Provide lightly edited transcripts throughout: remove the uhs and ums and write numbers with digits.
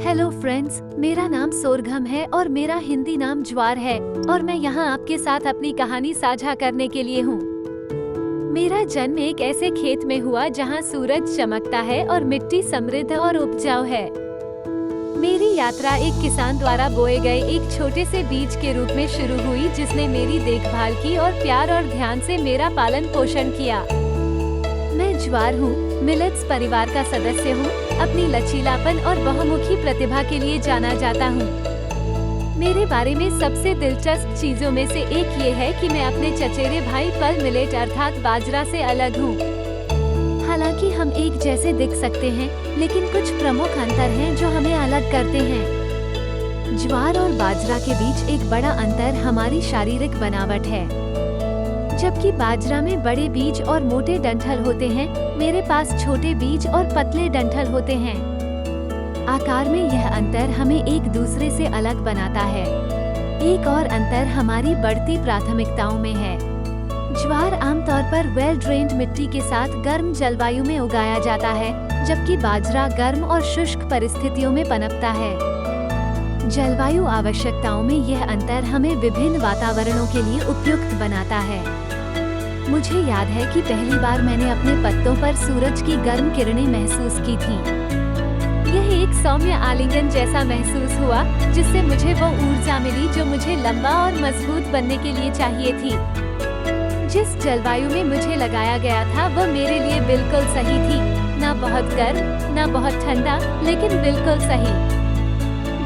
Hello friends, मेरा नाम सोरघम है और मेरा हिंदी नाम ज्वार है और मैं यहाँ आपके साथ अपनी कहानी साझा करने के लिए हूँ। मेरा जन्म एक ऐसे खेत में हुआ जहाँ सूरज चमकता है और मिट्टी समृद्ध और उपजाऊ है। मेरी यात्रा एक किसान द्वारा बोए गए एक छोटे से बीज के रूप में शुरू हुई, जिसने मेरी देखभाल की और प्यार और ध्यान से मेरा पालन पोषण किया। मैं ज्वार हूँ, मिलेट्स परिवार का सदस्य हूँ। अपनी लचीलापन और बहुमुखी प्रतिभा के लिए जाना जाता हूँ। मेरे बारे में सबसे दिलचस्प चीजों में से एक ये है कि मैं अपने चचेरे भाई पल मिलेट अर्थात बाजरा से अलग हूँ। हालांकि हम एक जैसे दिख सकते हैं, लेकिन कुछ प्रमुख अंतर हैं जो हमें अलग करते हैं। ज्वार और बाजरा के बीच एक बड़ा अंतर हमारी शारीरिक बनावट है। जबकि बाजरा में बड़े बीज और मोटे डंठल होते हैं, मेरे पास छोटे बीज और पतले डंठल होते हैं। आकार में यह अंतर हमें एक दूसरे से अलग बनाता है। एक और अंतर हमारी बढ़ती प्राथमिकताओं में है। ज्वार आमतौर पर वेल ड्रेन्ड मिट्टी के साथ गर्म जलवायु में उगाया जाता है, जबकि बाजरा गर्म और शुष्क परिस्थितियों में पनपता है। जलवायु आवश्यकताओं में यह अंतर हमें विभिन्न वातावरणों के लिए उपयुक्त बनाता है। मुझे याद है कि पहली बार मैंने अपने पत्तों पर सूरज की गर्म किरणें महसूस की थी। यह एक सौम्य आलिंगन जैसा महसूस हुआ, जिससे मुझे वो ऊर्जा मिली जो मुझे लंबा और मजबूत बनने के लिए चाहिए थी। जिस जलवायु में मुझे लगाया गया था वो मेरे लिए बिल्कुल सही थी। ना बहुत गर्म, ना बहुत ठंडा, लेकिन बिल्कुल सही।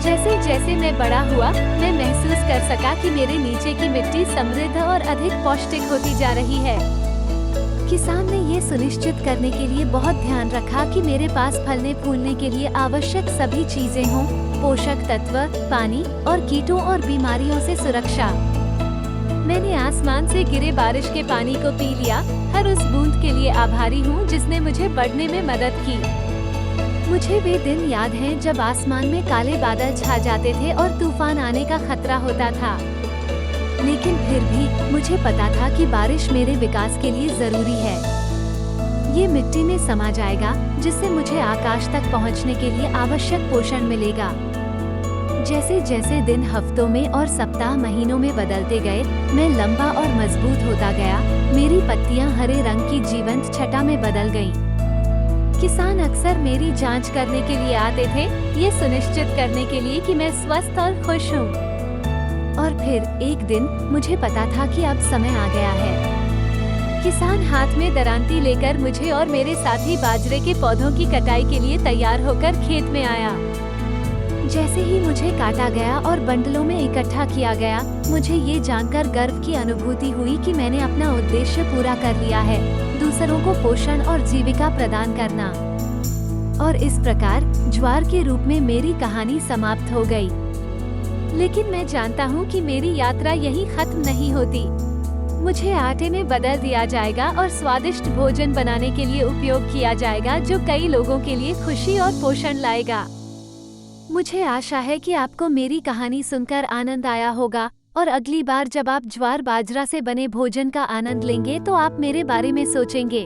जैसे जैसे मैं बड़ा हुआ, मैं महसूस कर सका कि मेरे नीचे की मिट्टी समृद्ध और अधिक पौष्टिक होती जा रही है। किसान ने ये सुनिश्चित करने के लिए बहुत ध्यान रखा कि मेरे पास फलने फूलने के लिए आवश्यक सभी चीजें हों: पोषक तत्व, पानी और कीटों और बीमारियों से सुरक्षा। मैंने आसमान से गिरे बारिश के पानी को पी लिया। हर उस बूंद के लिए आभारी हूँ जिसने मुझे बढ़ने में मदद की। मुझे वे दिन याद हैं जब आसमान में काले बादल छा जाते थे और तूफान आने का खतरा होता था। लेकिन फिर भी मुझे पता था कि बारिश मेरे विकास के लिए जरूरी है। ये मिट्टी में समा जाएगा, जिससे मुझे आकाश तक पहुंचने के लिए आवश्यक पोषण मिलेगा। जैसे जैसे दिन हफ्तों में और सप्ताह महीनों में बदलते गए, मैं लंबा और मजबूत होता गया। मेरी पत्तियां हरे रंग की जीवंत छटा में बदल गईं। किसान अक्सर मेरी जांच करने के लिए आते थे, ये सुनिश्चित करने के लिए कि मैं स्वस्थ और खुश हूँ। और फिर एक दिन मुझे पता था कि अब समय आ गया है। किसान हाथ में दरांती लेकर मुझे और मेरे साथी बाजरे के पौधों की कटाई के लिए तैयार होकर खेत में आया। जैसे ही मुझे काटा गया और बंडलों में इकट्ठा किया गया, मुझे ये जानकर गर्व की अनुभूति हुई कि मैंने अपना उद्देश्य पूरा कर लिया है: दूसरों को पोषण और जीविका प्रदान करना। और इस प्रकार ज्वार के रूप में मेरी कहानी समाप्त हो गई। लेकिन मैं जानता हूँ कि मेरी यात्रा यहीं खत्म नहीं होती। मुझे आटे में बदल दिया जाएगा और स्वादिष्ट भोजन बनाने के लिए उपयोग किया जाएगा, जो कई लोगों के लिए खुशी और पोषण लाएगा। मुझे आशा है कि आपको मेरी कहानी सुनकर आनंद आया होगा और अगली बार जब आप ज्वार बाजरा से बने भोजन का आनंद लेंगे तो आप मेरे बारे में सोचेंगे।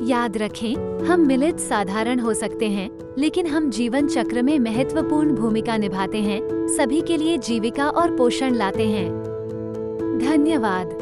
याद रखें, हम मिलेट साधारण हो सकते हैं, लेकिन हम जीवन चक्र में महत्वपूर्ण भूमिका निभाते हैं, सभी के लिए जीविका और पोषण लाते हैं। धन्यवाद।